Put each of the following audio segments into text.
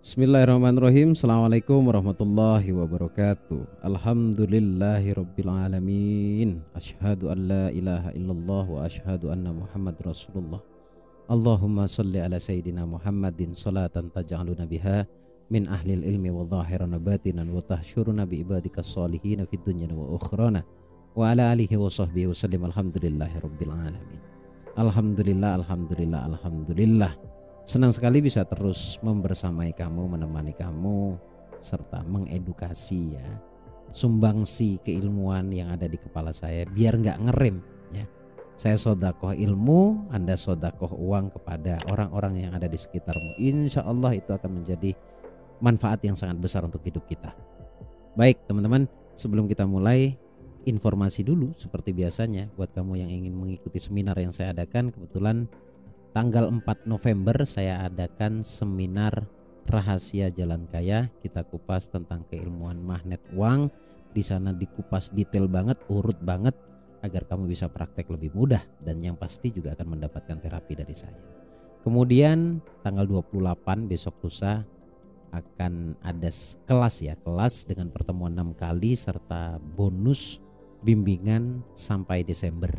Bismillahirrahmanirrahim. Assalamualaikum warahmatullahi wabarakatuh. Alhamdulillahirabbil alamin. Asyhadu an la ilaha illallah wa asyhadu anna Muhammad Rasulullah. Allahumma shalli ala sayyidina Muhammadin salatan taj'aluna biha min ahlil ilmi wa zahiran batinan wa tahsyuruna bi ibadikas sholihin fid dunya wa ukhrana wa ala alihi wa sahbihi wasallim. Alhamdulillahirabbil alamin. Alhamdulillah, alhamdulillah, alhamdulillah. Senang sekali bisa terus membersamai kamu, menemani kamu, serta mengedukasi ya. Sumbangsi keilmuan yang ada di kepala saya biar nggak ngerem ya. Saya sodakoh ilmu, Anda sodakoh uang kepada orang-orang yang ada di sekitarmu. Insya Allah itu akan menjadi manfaat yang sangat besar untuk hidup kita. Baik teman-teman, sebelum kita mulai, informasi dulu seperti biasanya buat kamu yang ingin mengikuti seminar yang saya adakan. Kebetulan tanggal 4 November saya adakan seminar rahasia jalan kaya. Kita kupas tentang keilmuan magnet uang. Di sana dikupas detail banget, urut banget agar kamu bisa praktek lebih mudah dan yang pasti juga akan mendapatkan terapi dari saya. Kemudian tanggal 28 besok lusa akan ada kelas dengan pertemuan 6 kali serta bonus bimbingan sampai Desember.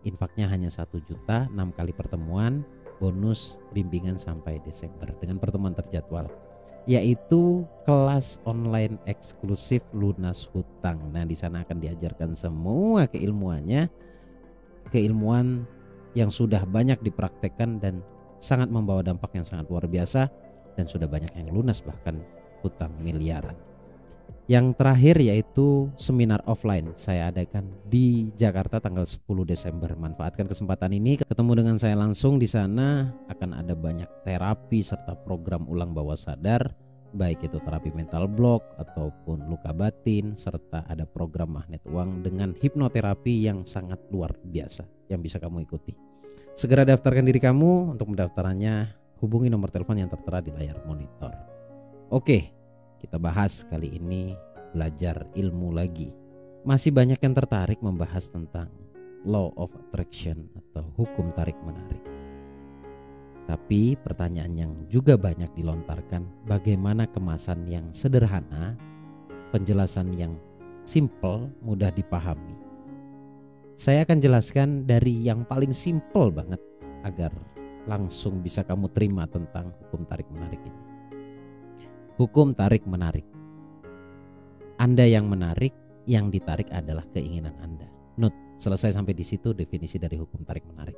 Infaknya hanya 1 juta, 6 kali pertemuan, bonus bimbingan sampai Desember dengan pertemuan terjadwal, yaitu kelas online eksklusif lunas hutang. Nah, di sana akan diajarkan semua keilmuannya, keilmuan yang sudah banyak dipraktekkan dan sangat membawa dampak yang sangat luar biasa dan sudah banyak yang lunas bahkan hutang miliaran. Yang terakhir yaitu seminar offline saya adakan di Jakarta tanggal 10 Desember. Manfaatkan kesempatan ini, ketemu dengan saya langsung di sana. Akan ada banyak terapi serta program ulang bawah sadar, baik itu terapi mental block ataupun luka batin, serta ada program magnet uang dengan hipnoterapi yang sangat luar biasa yang bisa kamu ikuti. Segera daftarkan diri kamu. Untuk mendaftarannya hubungi nomor telepon yang tertera di layar monitor. Oke, kita bahas kali ini belajar ilmu lagi. Masih banyak yang tertarik membahas tentang law of attraction atau hukum tarik menarik. Tapi pertanyaan yang juga banyak dilontarkan, bagaimana kemasan yang sederhana, penjelasan yang simple, mudah dipahami. Saya akan jelaskan dari yang paling simple banget agar langsung bisa kamu terima tentang hukum tarik menarik ini. Hukum tarik menarik. Anda yang menarik, yang ditarik adalah keinginan Anda. Note, selesai sampai di situ definisi dari hukum tarik menarik.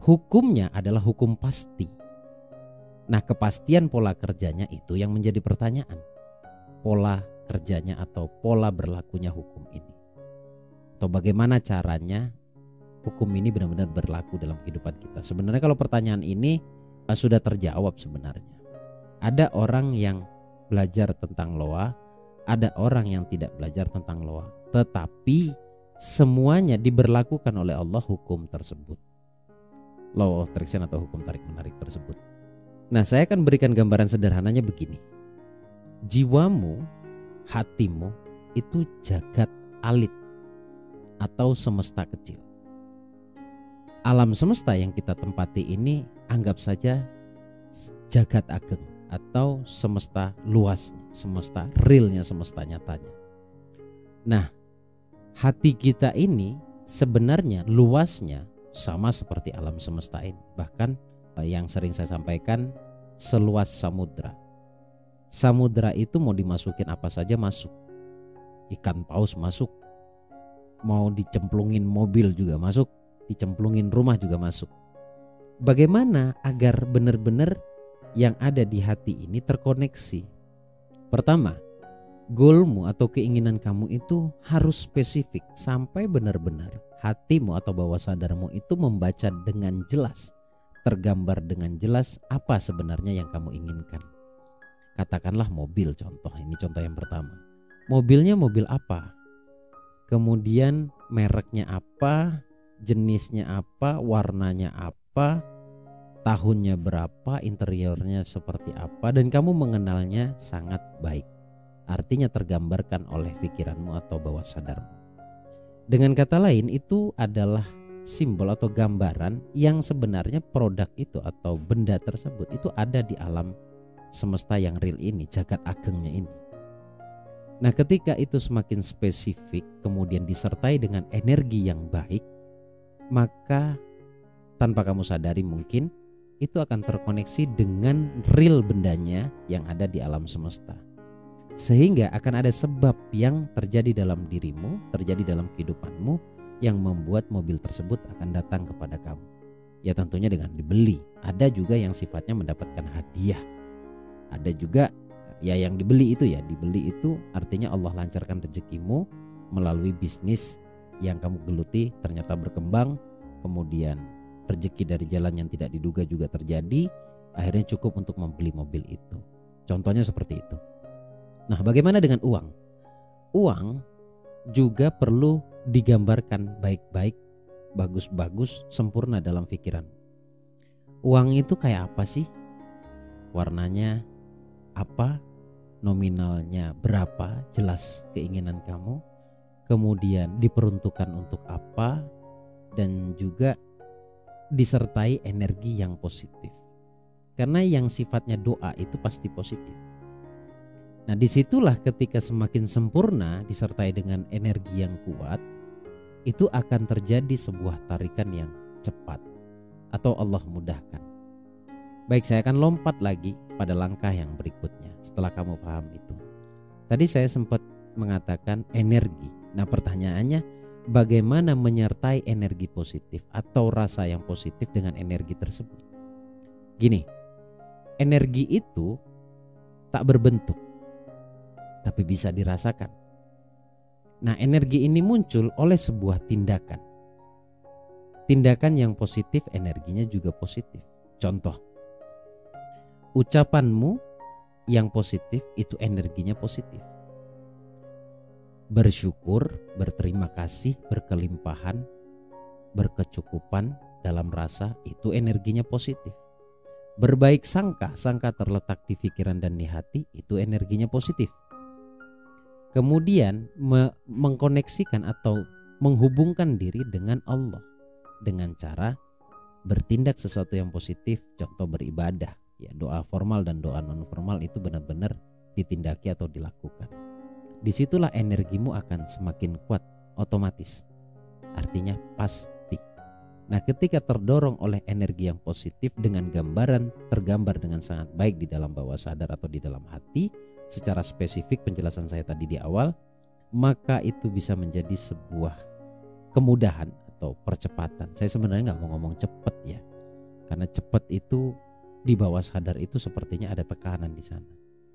Hukumnya adalah hukum pasti. Nah, kepastian pola kerjanya itu yang menjadi pertanyaan. Pola kerjanya atau pola berlakunya hukum ini. Atau bagaimana caranya hukum ini benar-benar berlaku dalam kehidupan kita. Sebenarnya kalau pertanyaan ini sudah terjawab sebenarnya. Ada orang yang belajar tentang loa, ada orang yang tidak belajar tentang loa. Tetapi semuanya diberlakukan oleh Allah hukum tersebut. Law of attraction atau hukum tarik menarik tersebut. Nah, saya akan berikan gambaran sederhananya begini. Jiwamu, hatimu itu jagat alit atau semesta kecil. Alam semesta yang kita tempati ini anggap saja jagat ageng atau semesta luasnya, semesta realnya, semesta nyatanya. Nah, hati kita ini sebenarnya luasnya sama seperti alam semesta ini. Bahkan yang sering saya sampaikan, seluas samudra. Samudra itu mau dimasukin apa saja masuk. Ikan paus masuk, mau dicemplungin mobil juga masuk, dicemplungin rumah juga masuk. Bagaimana agar benar-benar yang ada di hati ini terkoneksi? Pertama, goalmu atau keinginan kamu itu harus spesifik sampai benar-benar hatimu atau bawah sadarmu itu membaca dengan jelas, tergambar dengan jelas apa sebenarnya yang kamu inginkan. Katakanlah mobil, contoh ini contoh yang pertama. Mobilnya mobil apa? Kemudian mereknya apa? Jenisnya apa? Warnanya apa? Tahunnya berapa, interiornya seperti apa, dan kamu mengenalnya sangat baik. Artinya tergambarkan oleh pikiranmu atau bawah sadarmu. Dengan kata lain, itu adalah simbol atau gambaran yang sebenarnya produk itu atau benda tersebut itu ada di alam semesta yang real ini, jagat agengnya ini. Nah, ketika itu semakin spesifik kemudian disertai dengan energi yang baik, maka tanpa kamu sadari mungkin itu akan terkoneksi dengan real bendanya yang ada di alam semesta. Sehingga akan ada sebab yang terjadi dalam dirimu, terjadi dalam kehidupanmu yang membuat mobil tersebut akan datang kepada kamu. Ya tentunya dengan dibeli. Ada juga yang sifatnya mendapatkan hadiah. Ada juga ya yang dibeli itu artinya Allah lancarkan rezekimu melalui bisnis yang kamu geluti ternyata berkembang, kemudian rezeki dari jalan yang tidak diduga juga terjadi, akhirnya cukup untuk membeli mobil itu. Contohnya seperti itu. Nah, bagaimana dengan uang? Uang juga perlu digambarkan baik-baik, bagus-bagus, sempurna dalam pikiran. Uang itu kayak apa sih? Warnanya apa? Nominalnya berapa? Jelas keinginan kamu. Kemudian diperuntukkan untuk apa? Dan juga disertai energi yang positif. Karena yang sifatnya doa itu pasti positif. Nah, disitulah ketika semakin sempurna disertai dengan energi yang kuat, itu akan terjadi sebuah tarikan yang cepat atau Allah mudahkan. Baik, saya akan lompat lagi pada langkah yang berikutnya setelah kamu paham itu. Tadi saya sempat mengatakan energi. Nah, pertanyaannya, bagaimana menyertai energi positif atau rasa yang positif dengan energi tersebut? Gini, energi itu tak berbentuk, tapi bisa dirasakan. Nah, energi ini muncul oleh sebuah tindakan. Tindakan yang positif, energinya juga positif. Contoh, ucapanmu yang positif itu energinya positif. Bersyukur, berterima kasih, berkelimpahan, berkecukupan dalam rasa itu energinya positif. Berbaik sangka, sangka terletak di pikiran dan di hati itu energinya positif. Kemudian mengkoneksikan atau menghubungkan diri dengan Allah dengan cara bertindak sesuatu yang positif, contoh beribadah. Ya, doa formal dan doa non formal itu benar-benar ditindaki atau dilakukan. Disitulah energimu akan semakin kuat otomatis. Artinya pasti. Nah, ketika terdorong oleh energi yang positif dengan gambaran tergambar dengan sangat baik di dalam bawah sadar atau di dalam hati, secara spesifik penjelasan saya tadi di awal, maka itu bisa menjadi sebuah kemudahan atau percepatan. Saya sebenarnya nggak mau ngomong cepat ya, karena cepat itu di bawah sadar itu sepertinya ada tekanan di sana.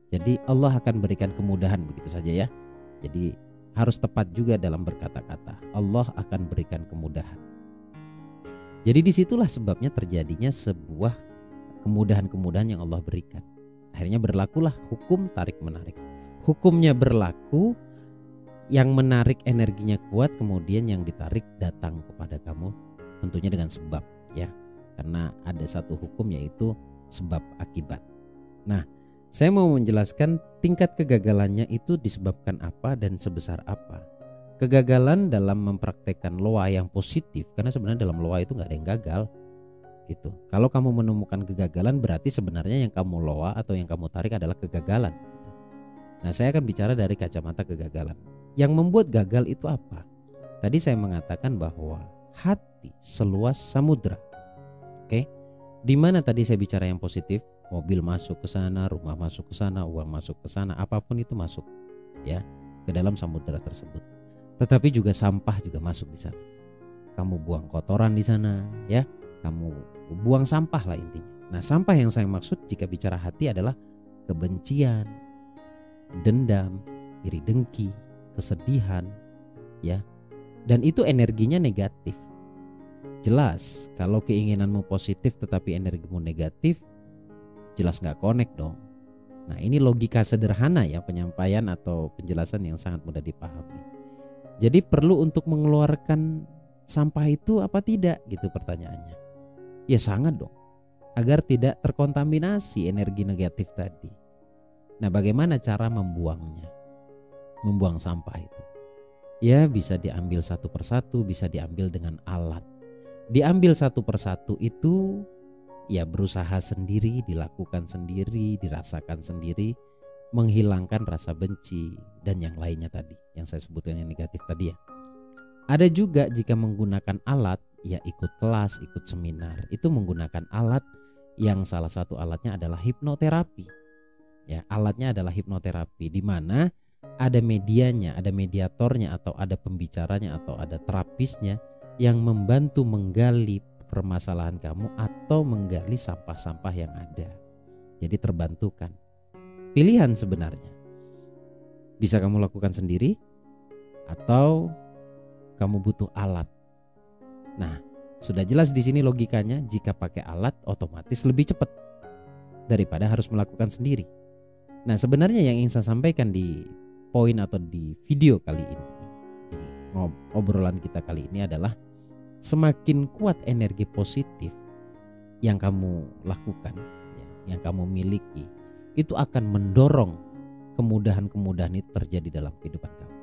Jadi Allah akan berikan kemudahan begitu saja ya. Jadi harus tepat juga dalam berkata-kata. Allah akan berikan kemudahan. Jadi disitulah sebabnya terjadinya sebuah kemudahan-kemudahan yang Allah berikan. Akhirnya berlakulah hukum tarik menarik. Hukumnya berlaku, yang menarik energinya kuat, kemudian yang ditarik datang kepada kamu, tentunya dengan sebab ya. Karena ada satu hukum yaitu sebab akibat. Nah, saya mau menjelaskan tingkat kegagalannya itu disebabkan apa dan sebesar apa. Kegagalan dalam mempraktekkan loa yang positif, karena sebenarnya dalam loa itu nggak ada yang gagal gitu. Kalau kamu menemukan kegagalan, berarti sebenarnya yang kamu loa atau yang kamu tarik adalah kegagalan. Nah, saya akan bicara dari kacamata kegagalan. Yang membuat gagal itu apa? Tadi saya mengatakan bahwa hati seluas samudra. Oke, di mana tadi saya bicara yang positif? Mobil masuk ke sana, rumah masuk ke sana, uang masuk ke sana, apapun itu masuk ya ke dalam samudera tersebut. Tetapi juga sampah juga masuk di sana. Kamu buang kotoran di sana ya, kamu buang sampah lah intinya. Nah, sampah yang saya maksud jika bicara hati adalah kebencian, dendam, iri dengki, kesedihan ya. Dan itu energinya negatif. Jelas kalau keinginanmu positif tetapi energimu negatif, jelas gak connect dong. Nah, ini logika sederhana ya penyampaian atau penjelasan yang sangat mudah dipahami. Jadi perlu untuk mengeluarkan sampah itu apa tidak gitu pertanyaannya. Ya sangat dong, agar tidak terkontaminasi energi negatif tadi. Nah, bagaimana cara membuangnya? Membuang sampah itu ya bisa diambil satu persatu, bisa diambil dengan alat. Diambil satu persatu itu ya berusaha sendiri, dilakukan sendiri, dirasakan sendiri, menghilangkan rasa benci dan yang lainnya tadi yang saya sebutkan yang negatif tadi ya. Ada juga jika menggunakan alat, ya ikut kelas, ikut seminar, itu menggunakan alat yang salah satu alatnya adalah hipnoterapi. Ya, alatnya adalah hipnoterapi di mana ada medianya, ada mediatornya atau ada pembicaranya atau ada terapisnya yang membantu menggali permasalahan kamu atau menggali sampah-sampah yang ada. Jadi terbantukan. Pilihan sebenarnya. Bisa kamu lakukan sendiri atau kamu butuh alat. Nah, sudah jelas di sini logikanya, jika pakai alat otomatis lebih cepat daripada harus melakukan sendiri. Nah, sebenarnya yang ingin saya sampaikan di poin atau di video kali ini, di obrolan kita kali ini adalah semakin kuat energi positif yang kamu lakukan, yang kamu miliki, itu akan mendorong kemudahan-kemudahan itu terjadi dalam kehidupan kamu.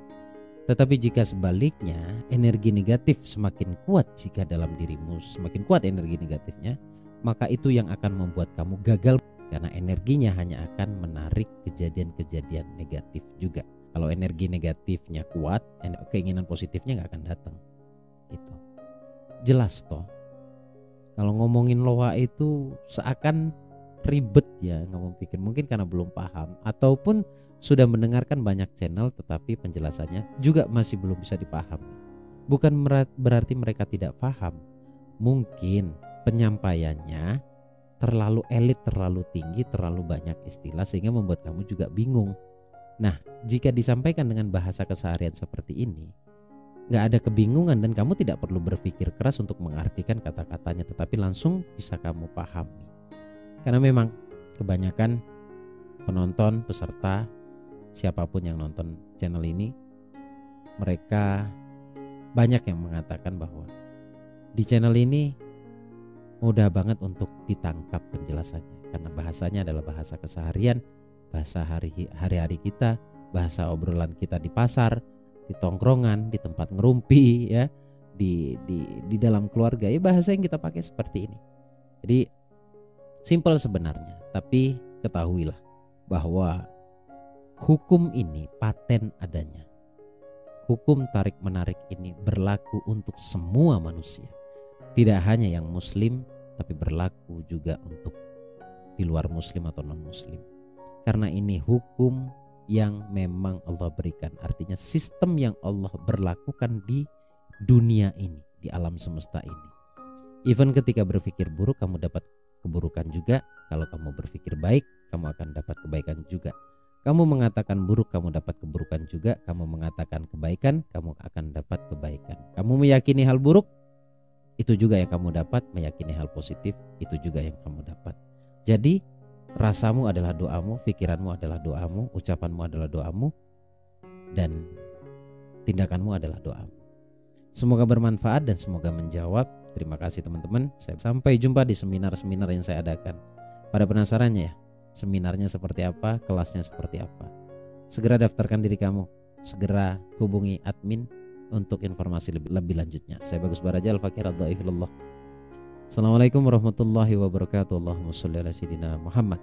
Tetapi jika sebaliknya, energi negatif semakin kuat jika dalam dirimu semakin kuat energi negatifnya, maka itu yang akan membuat kamu gagal karena energinya hanya akan menarik kejadian-kejadian negatif juga. Kalau energi negatifnya kuat, keinginan positifnya nggak akan datang. Gitu. Jelas toh. Kalau ngomongin loa itu seakan ribet ya, kamu pikir mungkin karena belum paham ataupun sudah mendengarkan banyak channel tetapi penjelasannya juga masih belum bisa dipahami. Bukan berarti mereka tidak paham. Mungkin penyampaiannya terlalu elit, terlalu tinggi, terlalu banyak istilah sehingga membuat kamu juga bingung. Nah, jika disampaikan dengan bahasa keseharian seperti ini, gak ada kebingungan dan kamu tidak perlu berpikir keras untuk mengartikan kata-katanya, tetapi langsung bisa kamu pahami. Karena memang kebanyakan penonton, peserta, siapapun yang nonton channel ini, mereka banyak yang mengatakan bahwa di channel ini mudah banget untuk ditangkap penjelasannya, karena bahasanya adalah bahasa keseharian, bahasa hari-hari kita, bahasa obrolan kita di pasar, di tongkrongan, di tempat ngerumpi ya, di dalam keluarga, ya bahasa yang kita pakai seperti ini. Jadi simpel sebenarnya, tapi ketahuilah bahwa hukum ini paten adanya. Hukum tarik-menarik ini berlaku untuk semua manusia. Tidak hanya yang muslim, tapi berlaku juga untuk di luar muslim atau non-muslim. Karena ini hukum yang memang Allah berikan. Artinya sistem yang Allah berlakukan di dunia ini, di alam semesta ini. Even ketika berpikir buruk, kamu dapat keburukan juga. Kalau kamu berpikir baik, kamu akan dapat kebaikan juga. Kamu mengatakan buruk, kamu dapat keburukan juga. Kamu mengatakan kebaikan, kamu akan dapat kebaikan. Kamu meyakini hal buruk, itu juga yang kamu dapat. Meyakini hal positif, itu juga yang kamu dapat. Jadi rasamu adalah doamu, pikiranmu adalah doamu, ucapanmu adalah doamu, dan tindakanmu adalah doamu. Semoga bermanfaat dan semoga menjawab. Terima kasih teman-teman. Sampai jumpa di seminar-seminar yang saya adakan. Pada penasarannya ya, seminarnya seperti apa, kelasnya seperti apa, segera daftarkan diri kamu, segera hubungi admin untuk informasi lebih lanjutnya. Saya Bagus Baraja, Al-Fakir Ad-Dhaifillah. Assalamualaikum warahmatullahi wabarakatuh. Allahumma sholli ala sayyidina Muhammad.